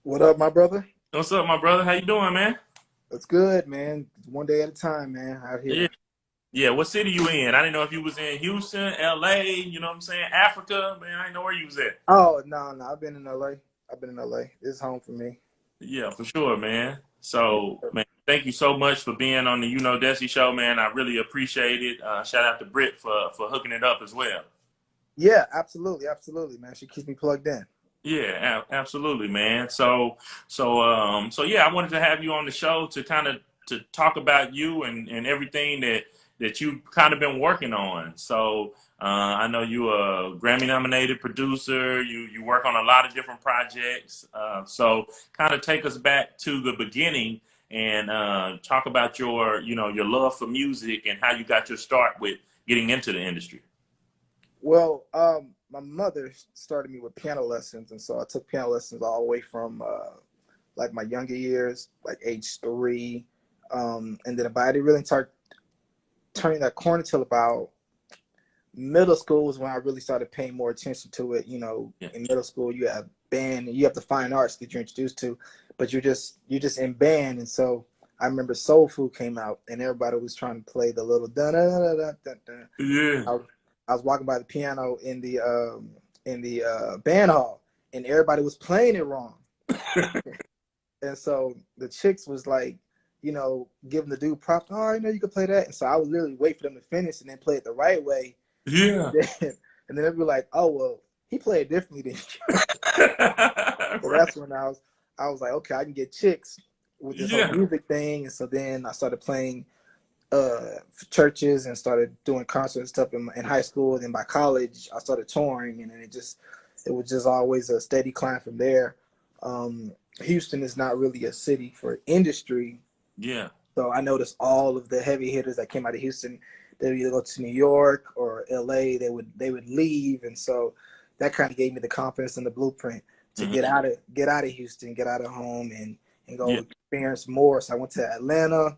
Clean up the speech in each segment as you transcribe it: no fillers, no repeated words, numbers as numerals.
What up, my brother? What's up, my brother? How you doing, man? It's good, man. One day at a time, man, out Yeah. here. Yeah, what city you in? I didn't know if you was in Houston, LA, you know what I'm saying? Africa, man, I didn't know where you was at. Oh, no. I've been in LA. I've been in LA. This is home for me. Yeah, for sure, man. So, man, thank you so much for being on the Dessie show, man. I really appreciate it. Shout out to Britt for hooking it up as well. Yeah, absolutely. Absolutely, man. She keeps me plugged in. Yeah, absolutely, man. So yeah, I wanted to have you on the show to kind of to talk about you and everything that you've kind of been working on. I know you a Grammy nominated producer. You work on a lot of different projects. So kind of take us back to the beginning and talk about your love for music and how you got your start with getting into the industry. Well, my mother started me with piano lessons, and so I took piano lessons all the way from like my younger years, like age 3. And then, but I didn't really start turning that corner till about middle school was when I really started paying more attention to it. Yeah. In middle school, you have band and you have the fine arts that you're introduced to, but you're just in band. And so I remember Soul Food came out, and everybody was trying to play the little da da da da da da. Yeah. I was walking by the piano in the band hall, and everybody was playing it wrong. And so the chicks was like, giving the dude props. Oh, I know you can play that. And so I would literally wait for them to finish and then play it the right way. Yeah. And then they'd be like, "Oh well, he played differently than you." So Right. that's when I was like, okay, I can get chicks with this whole Yeah. music thing. And so then I started playing for churches and started doing concerts and stuff in high school. And then by college, I started touring, and then it was just always a steady climb from there. Um, Houston is not really a city for industry, Yeah. so I noticed all of the heavy hitters that came out of Houston, they would either go to New York or LA. They would leave, and so that kind of gave me the confidence and the blueprint to Hmm. get out of Houston, get out of home, and Yeah. go experience more. So I went to Atlanta.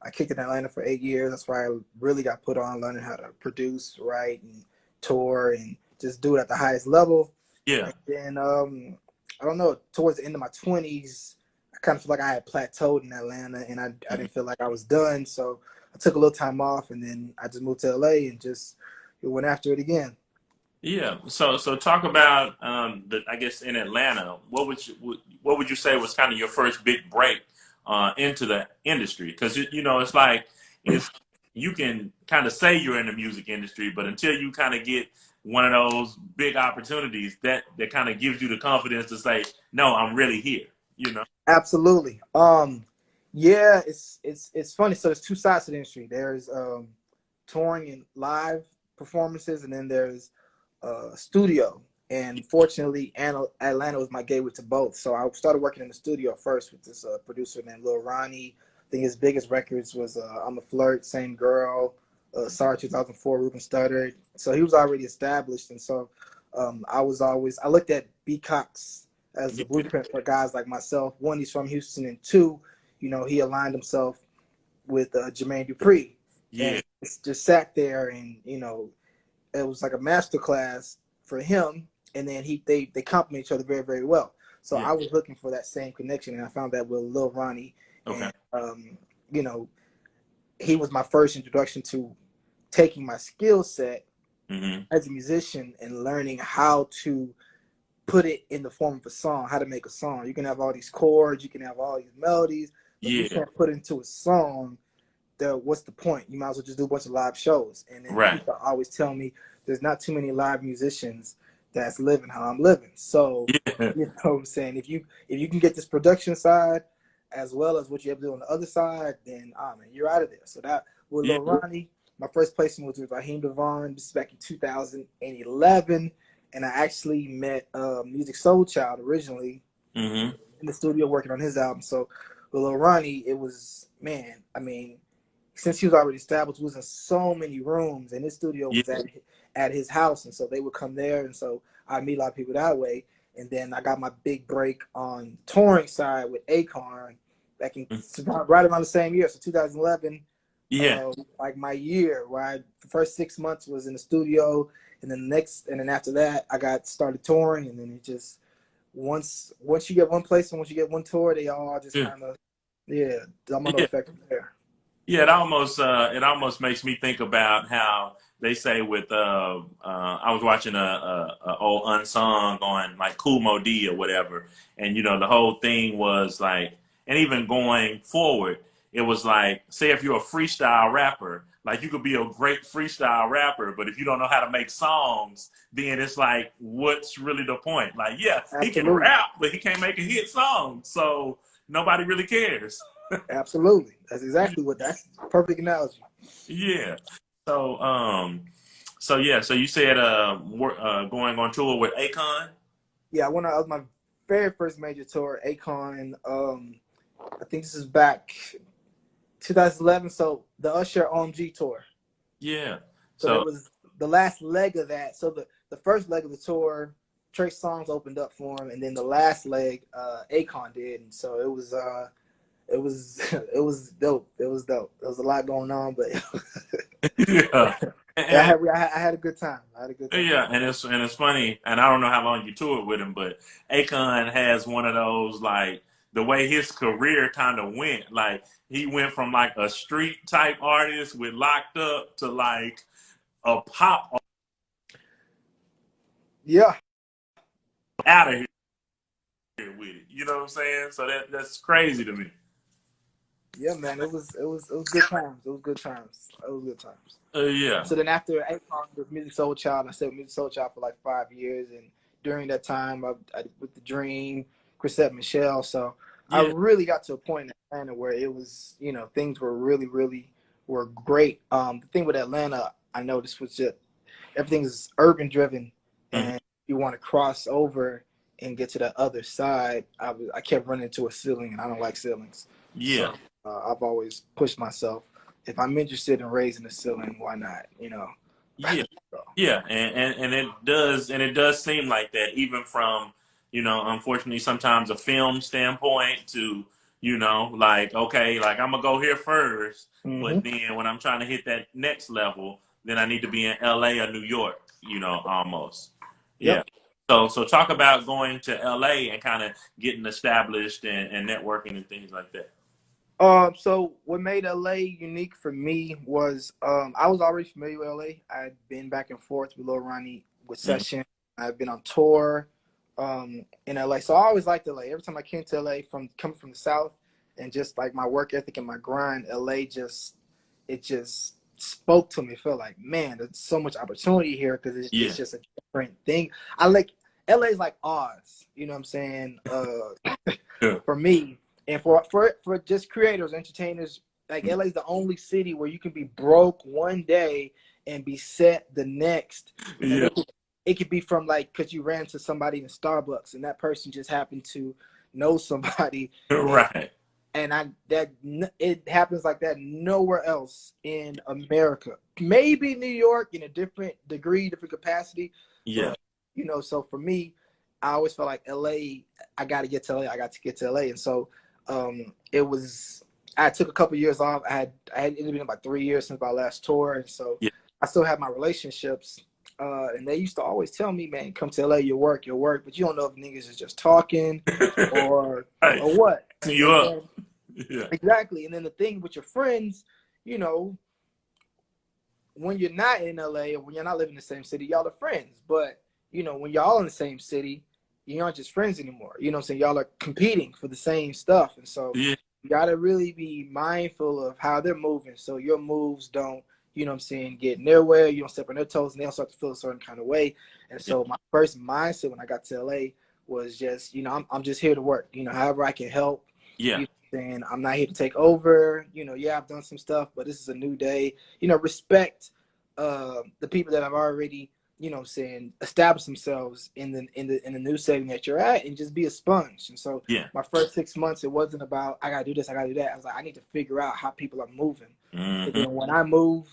I kicked in Atlanta for 8 years. That's why I really got put on learning how to produce, write, and tour, and just do it at the highest level. Yeah. And then I don't know. Towards the end of my 20s, I kind of feel like I had plateaued in Atlanta, and I Mhm. didn't feel like I was done. So I took a little time off, and then I just moved to LA and just went after it again. Yeah. So talk about the I guess in Atlanta, what would you say was kind of your first big break into the industry? Because it's like it's you can kind of say you're in the music industry, but until you kind of get one of those big opportunities, that kind of gives you the confidence to say, no, I'm really here. You know. Absolutely. Yeah, it's funny. So there's two sides to the industry. There's touring and live performances, and then there's studio. And fortunately, Atlanta was my gateway to both. So I started working in the studio first with this producer named Lil Ronnie. I think his biggest records was "I'm a Flirt," "Same Girl," "Sorry 2004," "Ruben Studdard." So he was already established, and so I looked at B Cox as the Yeah. blueprint for guys like myself. One, he's from Houston, and two, he aligned himself with Jermaine Dupri, Yeah. and just sat there, and it was like a master class for him. And then they complement each other very, very well. So Yeah. I was looking for that same connection, and I found that with Lil Ronnie, Okay. and you know he was my first introduction to taking my skill set Hmm. as a musician and learning how to put it in the form of a song, how to make a song. You can have all these chords, you can have all these melodies, but if you Yeah. can't put it into a song, what's the point? You might as well just do a bunch of live shows. And then Right. people always tell me there's not too many live musicians that's living how I'm living. So, Yeah. you know what I'm saying? If you can get this production side as well as what you have to do on the other side, then man, you're out of there. So that with Yeah. Lil Ronnie, my first placement was with Raheem DeVaughn. This is back in 2011. And I actually met Music Soul Child originally Hmm. in the studio working on his album. So with Lil Ronnie, it was, man, I mean, since he was already established, we was in so many rooms, and his studio Yeah. was at his house, and so they would come there, and so I meet a lot of people that way. And then I got my big break on touring side with Acorn back in right around the same year, so 2011. Yeah. Like my year where the first 6 months was in the studio, and then after that I got started touring, and then it just once you get one place and once you get one tour, they all just Yeah. kind of domino Yeah. effect from there. Yeah, it almost makes me think about how they say with I was watching a old unsung on like Cool Mo D or whatever, and you know the whole thing was like, and even going forward, it was like, say if you're a freestyle rapper, like you could be a great freestyle rapper, but if you don't know how to make songs, then it's like, what's really the point? Like, yeah, he can Absolutely, rap, but he can't make a hit song, so nobody really cares. absolutely. That's a perfect analogy. Yeah. So, so you said going on tour with Akon. Yeah, I went on my very first major tour, Akon. I think this is back 2011. So the Usher OMG tour. Yeah. So that So was the last leg of that. So the first leg of the tour, Trey Songz opened up for him, and then the last leg, Akon did. And so it was it was dope. It was dope. There was a lot going on, but yeah, and, I had a good time. I had a good time. yeah, and it's funny, and I don't know how long you toured with him, but Akon has one of those like the way his career kind of went. Like he went from like a street type artist with Locked Up to like a pop Yeah, out of here with it. You know what I'm saying? So that's crazy to me. yeah, man. It was good times. It was good times. It was good times. Yeah, So then after Akon was Music Soul Child, I stayed with Music Soul Child for like 5 years, and during that time, I with the Dream, Chrisette Michelle. So I yeah, really got to a point in Atlanta where it was, things were really, really were great. The thing with Atlanta, I noticed was just everything is urban driven, mhm, and you want to cross over and get to the other side. I kept running into a ceiling, and I don't like ceilings. yeah. So I've always pushed myself. If I'm interested in raising the ceiling, why not? Yeah, So, yeah, and it does seem like that, even from unfortunately, sometimes a film standpoint to like okay, like I'm gonna go here first, but hmm then when I'm trying to hit that next level, then I need to be in L.A. or New York, almost. Yeah. Yep. So talk about going to L.A. and kind of getting established and networking and things like that. So what made LA unique for me was I was already familiar with LA. I'd been back and forth with Lil Ronnie with Mm, Session. I've been on tour in LA. So I always liked LA. Every time I came to LA from coming from the South and just like my work ethic and my grind, LA just spoke to me. It felt like, man, there's so much opportunity here because it's yeah. just a different thing. I like LA's like Oz, you know what I'm saying? Yeah. For me. And for just creators, entertainers, like LA is the only city where you can be broke one day and be set the next. And Yeah. it could be from like because you ran to somebody in Starbucks and that person just happened to know somebody, and Right. it happens like that nowhere else in America. Maybe New York in a different degree, different capacity, Yeah. but so for me, I always felt like LA. I got to get to LA. I got to get to LA, and so it was. I took a couple years off. I had it been about 3 years since my last tour, and so Yeah. I still have my relationships. And they used to always tell me, "Man, come to LA, you'll work, but you don't know if niggas is just talking or Right. what." You And up. then Yeah. exactly, and then the thing with your friends, you know, when you're not in LA or when you're not living in the same city, y'all are friends. But when y'all in the same city, you aren't just friends anymore. You know what I'm saying? Y'all are competing for the same stuff. And so Yeah. you gotta really be mindful of how they're moving. So your moves don't, get in their way, you don't step on their toes and they don't start to feel a certain kind of way. And Yeah. so my first mindset when I got to LA was just, I'm just here to work, however I can help. Yeah. Saying I'm not here to take over. Yeah, I've done some stuff, but this is a new day. Respect the people that have already, saying establish themselves in the new setting that you're at, and just be a sponge. And so Yeah. my first 6 months, it wasn't about I gotta do this, I gotta do that. I was like, I need to figure out how people are moving. And Hmm. then when I move,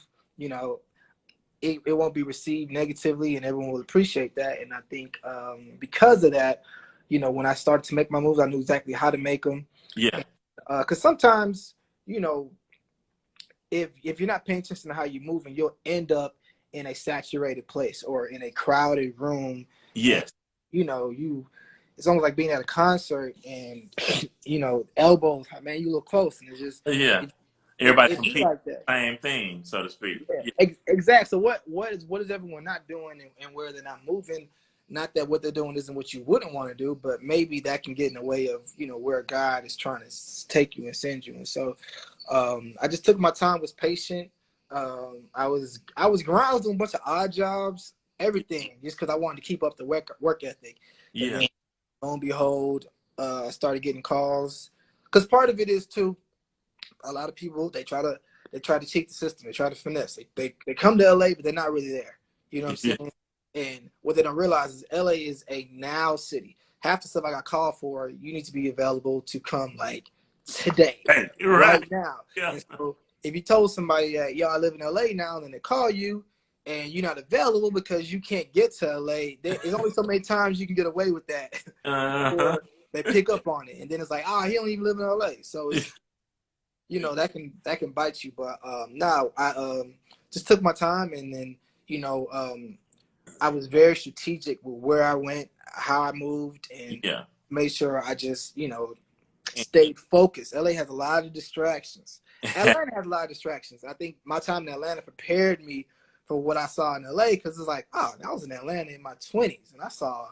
it won't be received negatively, and everyone will appreciate that. And I think because of that, when I started to make my moves, I knew exactly how to make them. Yeah. Because sometimes, you know, if you're not paying attention to how you're moving, you'll end up in a saturated place or in a crowded room, and Yes. you it's almost like being at a concert and you know, elbows, man, you look close, and it's just Yeah. it, Everybody it be competing like that. the same thing, so to speak. Yeah, Yeah. exactly. So what is everyone not doing, and where they're not moving? Not that what they're doing isn't what you wouldn't want to do, but maybe that can get in the way of, you know, where God is trying to take you and send you. And so I just took my time, was patient. I was grinding, I was doing a bunch of odd jobs, everything, just because I wanted to keep up the work ethic. And Yeah. then lo and behold, I started getting calls, because part of it is too, a lot of people they try to cheat the system, they try to finesse. They come to LA, but they're not really there. You know what I'm Yeah. saying? And what they don't realize is LA is a now city. Half the stuff I got called for, you need to be available to come like today, Hey, you're right. right now. Yeah. And so if you told somebody that, yo, I live in LA now, and then they call you and you're not available because you can't get to LA, there's only so many times you can get away with that Uh-huh. before they pick up on it. And then it's like, he don't even live in LA. So it's, you know, that can bite you. But no, I just took my time, and then, you know, I was very strategic with where I went, how I moved, and Yeah. made sure I just, you know, stayed focused. LA has a lot of distractions. Atlanta has a lot of distractions. I think my time in Atlanta prepared me for what I saw in LA, because it's like, I was in Atlanta in my 20s, and I saw,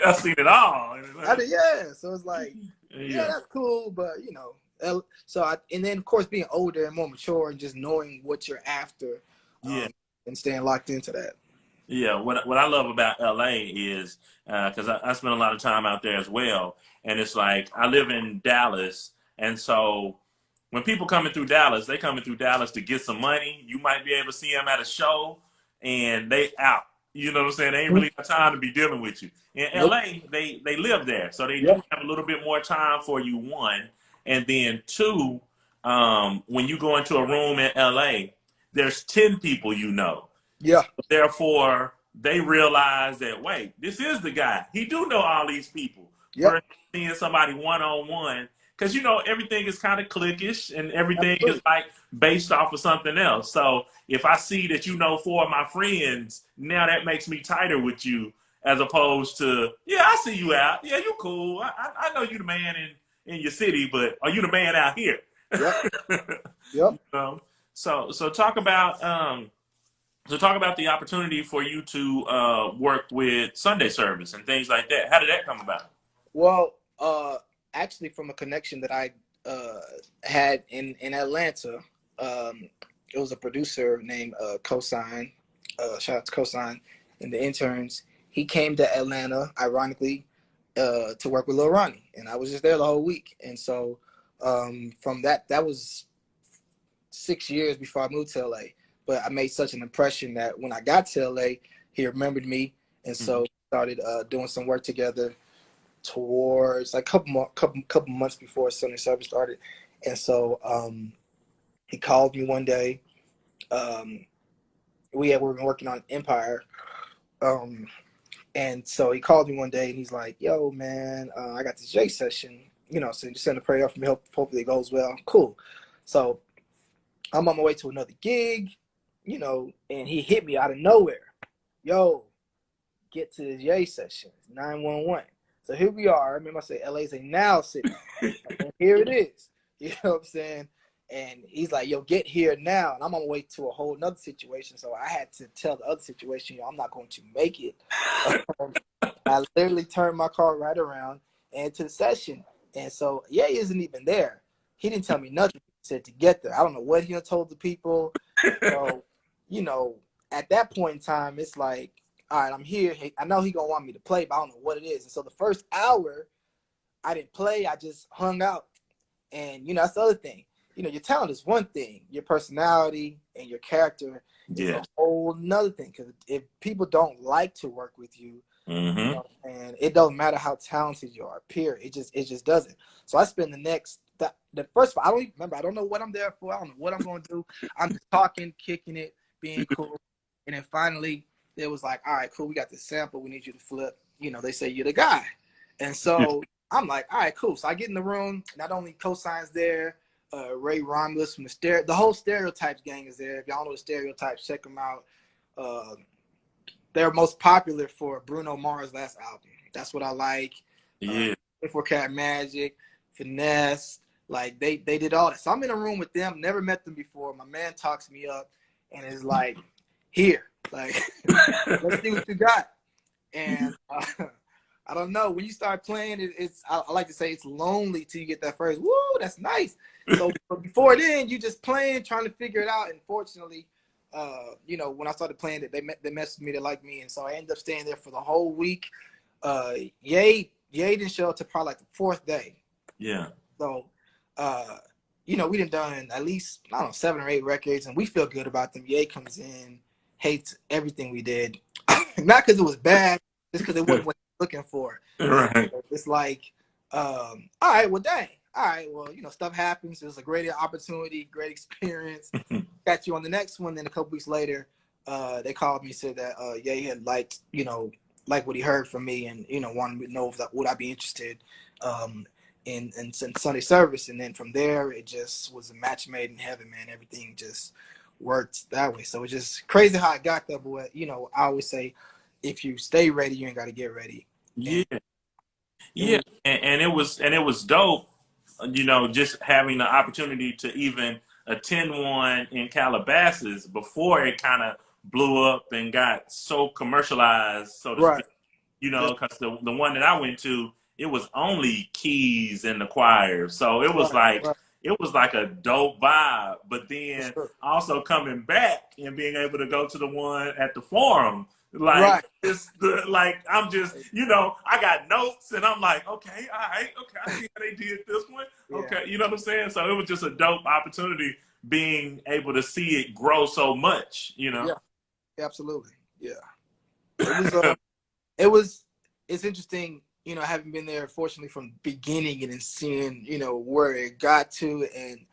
I've seen it all. yeah. So it's like, yeah, Yeah. that's cool, but you know, and then of course being older and more mature and just knowing what you're after, Yeah. and staying locked into that. Yeah, what I love about LA is because I spend a lot of time out there as well, and it's like I live in Dallas, and so when people coming through Dallas, they coming through Dallas to get some money. You might be able to see them at a show, and they out. You know what I'm saying? They ain't really got time to be dealing with you. In Nope. LA, they live there, so they do Yep. have a little bit more time for you. One, and then two, when you go into a room in LA, there's 10 people you know. Yeah. Therefore, they realize that, wait, this is the guy. He do know all these people. Yep. Versus seeing somebody one-on-one. Because, you know, everything is kind of cliquish and everything is Absolutely. like based off of something else. So if I see that you know four of my friends, now that makes me tighter with you as opposed to, yeah, I see you out. Yeah, you cool. I know you the man in your city, but are you the man out here? Yep. Yep. You know? So talk about talk about the opportunity for you to work with Sunday service and things like that. How did that come about? Well, actually, from a connection that I had in Atlanta, it was a producer named Cosign. Shout out to Cosign and the interns. He came to Atlanta, ironically, to work with Lil Ronnie, and I was just there the whole week. And so from that was 6 years before I moved to LA. But I made such an impression that when I got to LA, he remembered me, and Mm-hmm. so started doing some work together towards like couple months before Sunday service started. And so he called me one day. We were working on Empire. Um, and so he called me one day, and he's like, yo, man, I got this J session, you know, so just send a prayer for me. Hopefully it goes well. Cool. So I'm on my way to another gig, you know, and he hit me out of nowhere. Yo, get to the J session. It's 911. So here we are. I remember I said LA's a now city. And here it is. You know what I'm saying? And he's like, yo, get here now. And I'm on my way to a whole nother situation. So I had to tell the other situation, yo, I'm not going to make it. I literally turned my car right around and to the session. And so, yeah, he isn't even there. He didn't tell me nothing. He said to get there. I don't know what he told the people. So, you know, at that point in time, it's like, all right, I'm here. I know he gonna want me to play, but I don't know what it is. And so the first hour, I didn't play. I just hung out. And, you know, that's the other thing. You know, your talent is one thing. Your personality and your character is Yeah. a whole nother thing. Because if people don't like to work with you, Mm-hmm. you know, and it doesn't matter how talented you are, period. It just doesn't. So I spend the first I don't even remember. I don't know what I'm there for. I don't know what I'm going to do. I'm just talking, kicking it, being cool. And then finally, it was like, all right, cool. We got this sample. We need you to flip. You know, they say you're the guy. And so I'm like, all right, cool. So I get in the room. Not only Cosign's there, Ray Romulus from the whole Stereotypes gang is there. If y'all know the Stereotypes, check them out. They're most popular for Bruno Mars' last album. That's what I like. Yeah. 24 Karat Magic, Finesse. Like they did all that. So I'm in a room with them. Never met them before. My man talks me up and is like, "Here, like, let's see what you got." And I don't know. When you start playing, I like to say it's lonely till you get that first. Woo, that's nice. So but before then, you just playing, trying to figure it out. And fortunately, when I started playing it, they messaged me, they liked me, and so I ended up staying there for the whole week. Ye didn't show up to probably like the fourth day. Yeah. So, we done at least, I don't know, 7 or 8 records, and we feel good about them. Ye comes in, hates everything we did. Not because it was bad, just because it wasn't what he was looking for. Right. And it's like, all right, well, dang. All right, well, stuff happens. It was a great opportunity, great experience. Got you on the next one. Then a couple weeks later, they called me and said that Ye had liked what he heard from me, and wanted to know if would I be interested in Sunday service. And then from there, it just was a match made in heaven, man. Everything just worked that way. So it's just crazy how I got there. But I always say, if you stay ready, you ain't got to get ready. Yeah. Yeah. And it was dope, just having the opportunity to even attend one in Calabasas before it kind of blew up and got so commercialized, so to Right. speak. Because the one that I went to, it was only keys and the choir, so it was Right. like a dope vibe. But then Sure. also coming back and being able to go to the one at the Forum, like Right. I'm just I got notes and I'm like, okay, all right, okay, I see how they did this one, okay, Yeah. you know what I'm saying? So it was just a dope opportunity being able to see it grow so much. Yeah. Absolutely. Yeah. It's interesting, having been there fortunately from the beginning and then seeing, where it got to. And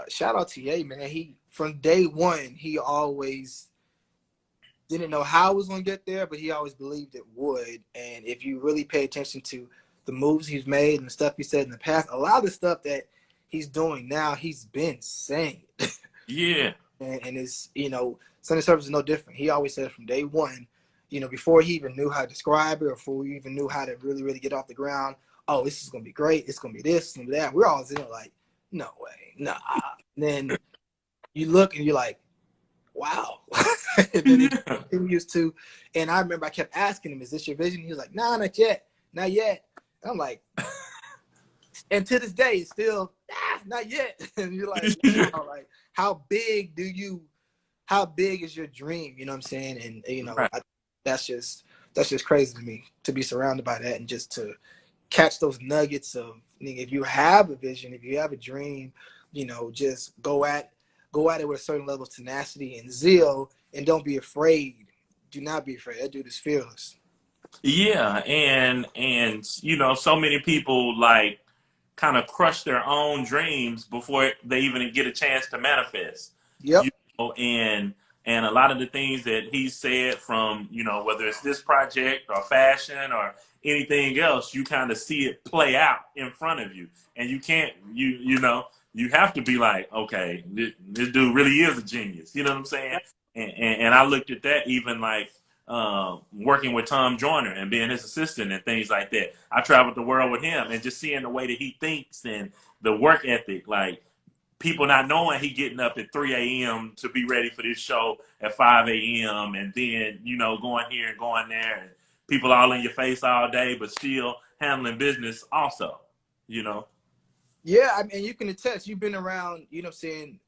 shout out to Ye, man. He from day one, he always didn't know how it was gonna get there, but he always believed it would. And if you really pay attention to the moves he's made and the stuff he said in the past, a lot of the stuff that he's doing now, he's been saying. Yeah. And it's, Sunday service is no different. He always said from day one, before he even knew how to describe it, or before we even knew how to really, really get off the ground, oh, this is going to be great. It's going to be this and that. We're all in it like, no way, nah. And then you look and you're like, wow. And then he continues to, and I remember I kept asking him, is this your vision? He was like, nah, not yet. Not yet. And I'm like, and to this day, it's still, not yet. And you're like, wow, like, how big is your dream? You know what I'm saying? And, Right. that's just crazy to me, to be surrounded by that and just to catch those nuggets of, if you have a vision, if you have a dream, just go at it with a certain level of tenacity and zeal, and don't be afraid. Do not be afraid. That dude is fearless. Yeah, and so many people like kind of crush their own dreams before they even get a chance to manifest. Yep. And a lot of the things that he said, from whether it's this project or fashion or anything else, you kind of see it play out in front of you, and you can't you have to be like, okay, this dude really is a genius. You know what I'm saying? And I looked at that even like working with Tom Joyner and being his assistant and things like that. I traveled the world with him, and just seeing the way that he thinks and the work ethic, like people not knowing he getting up at 3 a.m. to be ready for this show at 5 a.m. and then, going here and going there, and people all in your face all day, but still handling business also, Yeah, I mean, you can attest. You've been around, saying,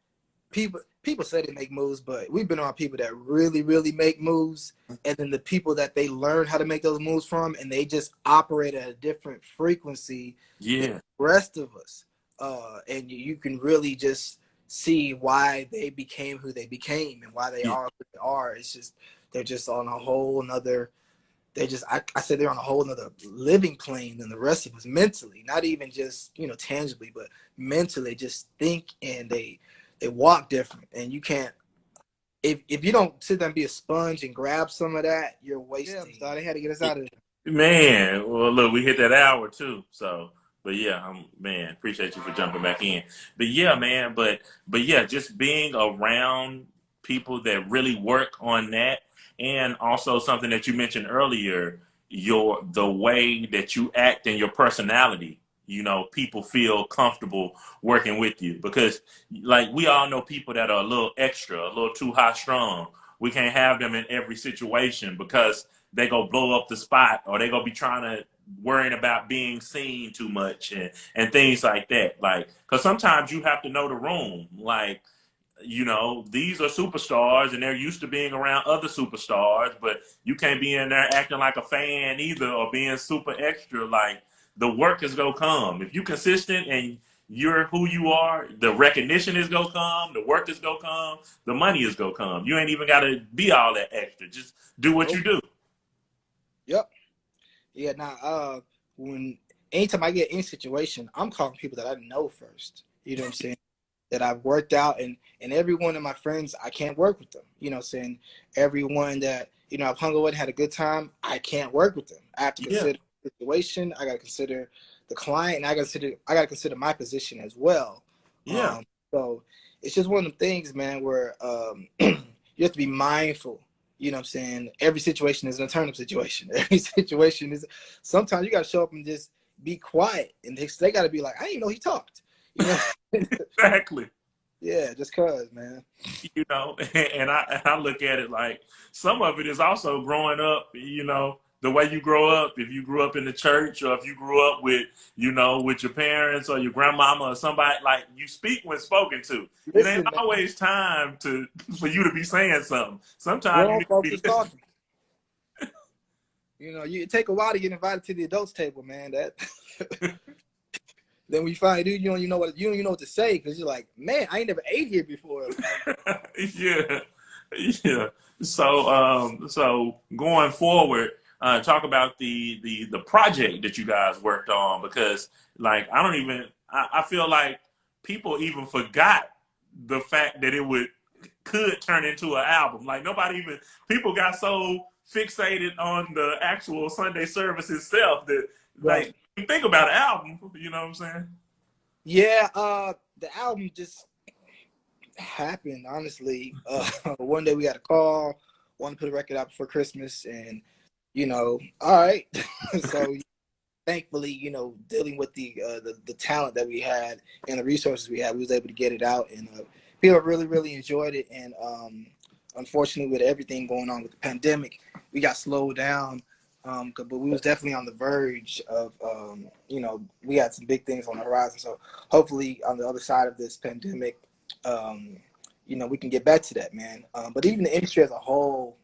people say they make moves, but we've been around people that really, really make moves, and then the people that they learn how to make those moves from, and they just operate at a different frequency than the rest of us. And you can really just see why they became who they became and why they are who they are. It's just, they're just on a whole nother, I said they're on a whole nother living plane than the rest of us mentally, not even just, tangibly, but mentally. Just think, and they walk different, and you can't, if you don't sit there and be a sponge and grab some of that, you're wasting. So they had to get us out of there. Man, well, look, we hit that hour too. So, but yeah, man, appreciate you for jumping back in. But yeah, man, but yeah, just being around people that really work on that, and also something that you mentioned earlier, the way that you act and your personality, you know, people feel comfortable working with you. Because like we all know people that are a little extra, a little too high strung. We can't have them in every situation because they go blow up the spot, or they go be trying to worrying about being seen too much, and things like that. Like, because sometimes you have to know the room. Like, you know, these are superstars and they're used to being around other superstars, but you can't be in there acting like a fan either, or being super extra. Like, the work is gonna come. If you consistent and you're who you are, the recognition is gonna come, the work is gonna come, the money is gonna come. You ain't even gotta be all that extra. Just do what Nope. you do. Yep. Yeah. Now, when anytime I get in situation, I'm calling people that I know first. You know what I'm saying? That I've worked out, and every one of my friends, I can't work with them. You know what I'm saying? Everyone that, you know, I've hung out with, had a good time, I can't work with them. I have to Yeah. consider the situation, I gotta consider the client, and I gotta consider my position as well. Yeah. Um, so it's just one of the things, man, where you have to be mindful. You know what I'm saying? Every situation is an turnip situation. Every situation is, sometimes you gotta show up and just be quiet, and they gotta be like, I didn't know he talked. You know? Exactly. Yeah, just cause, man. You know, and I look at it like some of it is also growing up, you know, the way you grow up. If you grew up in the church, or if you grew up with, you know, with your parents or your grandmama or somebody, like, you speak when spoken to. It ain't Listen, man, always time for you to be saying something. Sometimes you grown need to folks be is listening. talking. You know, it take a while to get invited to the adults table, man. That then we find you don't even know what to say, because you're like, man, I ain't never ate here before. Like, Yeah, yeah. So going forward, talk about the project that you guys worked on, because like I feel like people even forgot the fact that it could turn into an album. Like, nobody even people got so fixated on the actual Sunday service itself that, right. like, think about an album. You know what I'm saying? Yeah, the album just happened, honestly. One day we got a call, wanted to put a record out before Christmas, and all right. So thankfully, dealing with the talent that we had and the resources we had, we was able to get it out, and people really, really enjoyed it. And unfortunately, with everything going on with the pandemic, we got slowed down. But we was definitely on the verge of, we had some big things on the horizon. So hopefully, on the other side of this pandemic, we can get back to that, man. But even the industry as a whole,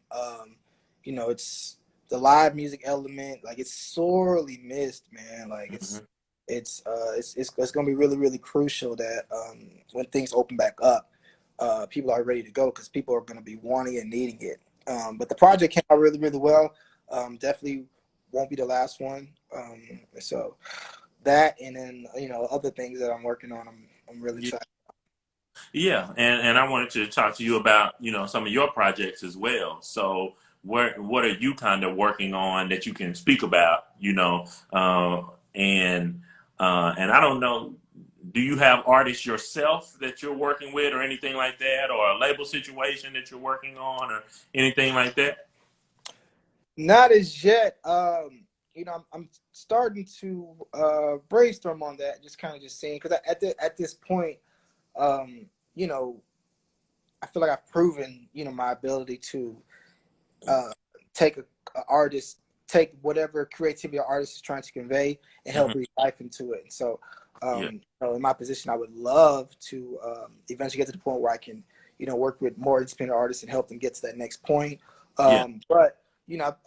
it's the live music element, like, it's sorely missed, man. Like, Hmm. it's gonna be really, really crucial that when things open back up, people are ready to go, because people are gonna be wanting and needing it. But the project came out really, really well. Definitely won't be the last one. So that, and then other things that I'm working on, I'm really excited. Yeah, and I wanted to talk to you about, you know, some of your projects as well. So what are you kind of working on that you can speak about, you know? And I don't know, do you have artists yourself that you're working with, or anything like that, or a label situation that you're working on, or anything like that? Not as yet. I'm starting to brainstorm on that, just kind of just seeing, because at this point, um, you know, I feel like I've proven, my ability to uh, take a artist, take whatever creativity an artist is trying to convey, and help Hmm. breathe life into it. And so, Yeah, in my position, I would love to eventually get to the point where I can, work with more independent artists and help them get to that next point. yeah, But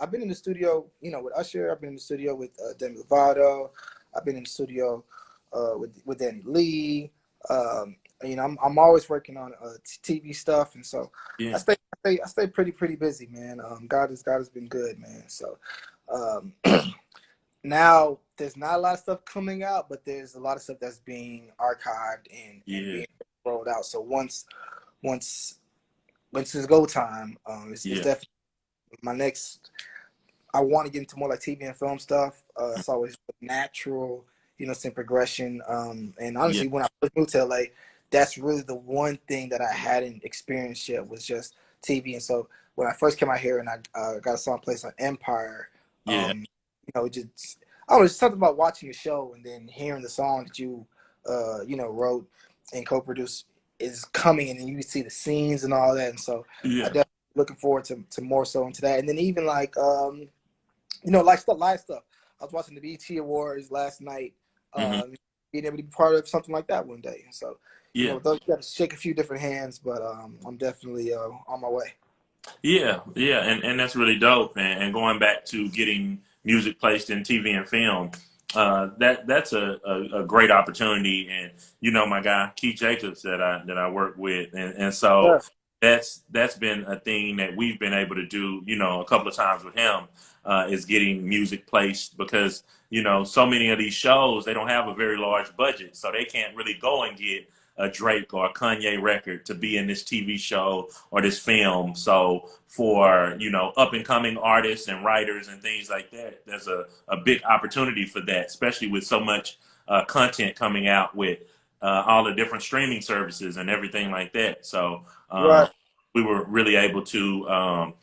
I've been in the studio, with Usher. I've been in the studio with Demi Lovato. I've been in the studio with Danny Lee. Um, I'm always working on TV stuff, and so I yeah, stay pretty busy, man. God has been good, man. So um, now there's not a lot of stuff coming out, but there's a lot of stuff that's being archived and yeah, being rolled out. So once it's go time, it's yeah, definitely my next. I want to get into more like TV and film stuff. It's always natural, some progression. And yeah, honestly, when I first moved to LA, that's really the one thing that I hadn't experienced yet, was just TV. And so when I first came out here and I got a song placed on Empire, Yeah. Just I don't know, it's something about watching a show and then hearing the song that you wrote and co-produced is coming, and then you see the scenes and all that. And so I Yeah. definitely looking forward to more so into that. And then even like like live stuff. I was watching the BET Awards last night, Hmm. being able to be part of something like that one day. And so, Yeah. those you got to shake a few different hands, but I'm definitely on my way. Yeah, yeah, and that's really dope. And going back to getting music placed in TV and film, that's a great opportunity. And my guy Keith Jacobs that I work with, and so Sure. that's been a thing that we've been able to do. A couple of times with him is getting music placed because so many of these shows they don't have a very large budget, so they can't really go and get a Drake or a Kanye record to be in this TV show or this film. So for, up and coming artists and writers and things like that, there's a big opportunity for that, especially with so much content coming out with all the different streaming services and everything like that. So Right. we were really able to,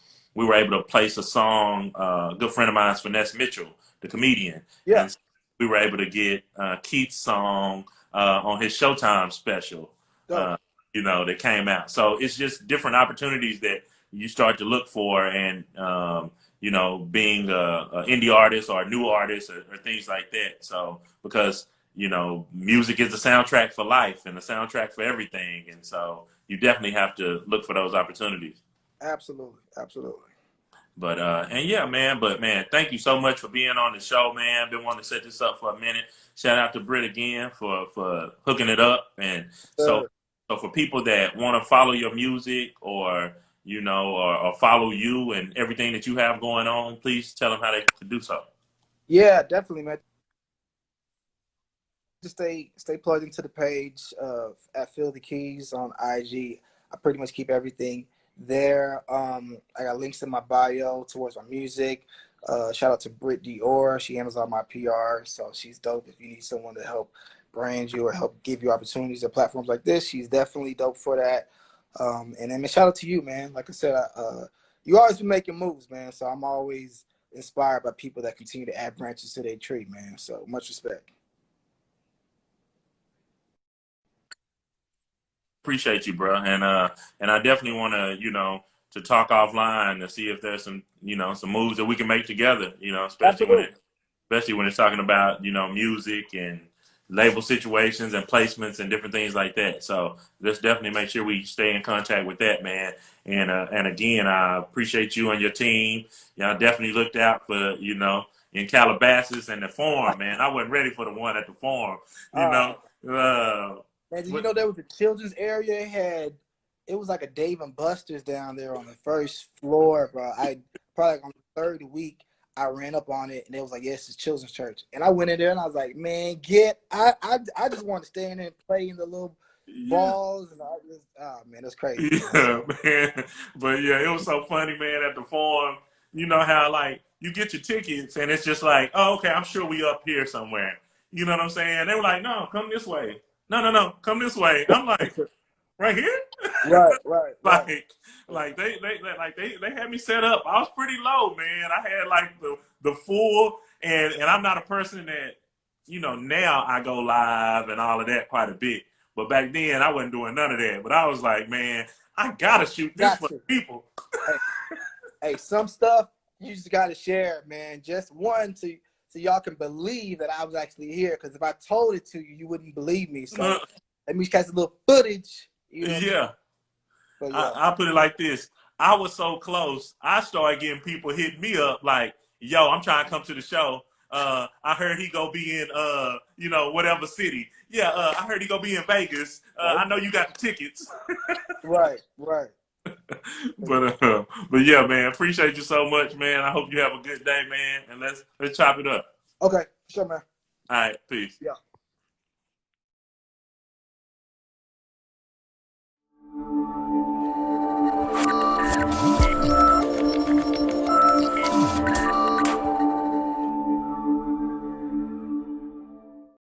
place a song, a good friend of mine's Finesse Mitchell, the comedian. Yeah. And we were able to get Keith's song on his Showtime special, Dope. that came out. So it's just different opportunities that you start to look for, and being a indie artist or a new artist or things like that. So because music is the soundtrack for life and the soundtrack for everything, and so you definitely have to look for those opportunities. Absolutely. Absolutely. But and yeah, man. But man, thank you so much for being on the show, man. Been wanting to set this up for a minute. Shout out to Britt again for hooking it up. And so Sure. so for people that want to follow your music or or follow you and everything that you have going on, please tell them how they can do so. Yeah, definitely, man. Just stay plugged into the page at Feel the Keys on IG. I pretty much keep everything there. I got links in my bio towards my music. Shout out to Britt Dior. She handles all my PR, so she's dope. If you need someone to help brand you or help give you opportunities at platforms like this, she's definitely dope for that. And then shout out to you, man. Like I said, you always been making moves, man. So I'm always inspired by people that continue to add branches to their tree, man. So much respect. Appreciate you, bro. And I definitely want to to talk offline to see if there's some some moves that we can make together. Absolutely. Especially when it's talking about music and label situations and placements and different things like that. So let's definitely make sure we stay in contact with that, man. And again, I appreciate you and your team. Y'all definitely looked out for in Calabasas and the Forum, man. I wasn't ready for the one at the Forum, you Uh, know. Uh, Man, did you but know there was a children's area? It was like a Dave and Buster's down there on the first floor, bro. I probably like on the third week I ran up on it and it was like, yes, it's children's church. And I went in there and I was like, man, I just want to stay in there and play in the little yeah. balls and man, that's crazy, man. Yeah, So man. But yeah, it was so funny, man, at the Forum. You know how like you get your tickets and it's just like, oh, okay, I'm sure we up here somewhere. You know what I'm saying? They were like, no, come this way. No, no, no, come this way. I'm like, right here? right, right, right. like they had me set up. I was pretty low, man. I had like the full and I'm not a person that now I go live and all of that quite a bit. But back then I wasn't doing none of that. But I was like, man, I gotta shoot this Got for to. people. Hey, hey, some stuff you just gotta share, man. Just one so y'all can believe that I was actually here. Because if I told it to you, you wouldn't believe me. So let me catch a little footage. You know what I mean? Yeah. But yeah. I put it like this. I was so close. I started getting people hitting me up like, yo, I'm trying to come to the show. I heard he go be in whatever city. Yeah, I heard he go be in Vegas. Right. I know you got the tickets. Right. Right. But yeah, man, appreciate you so much, man. I hope you have a good day, man. And let's chop it up. Okay. Sure, man. All right, peace. Yeah.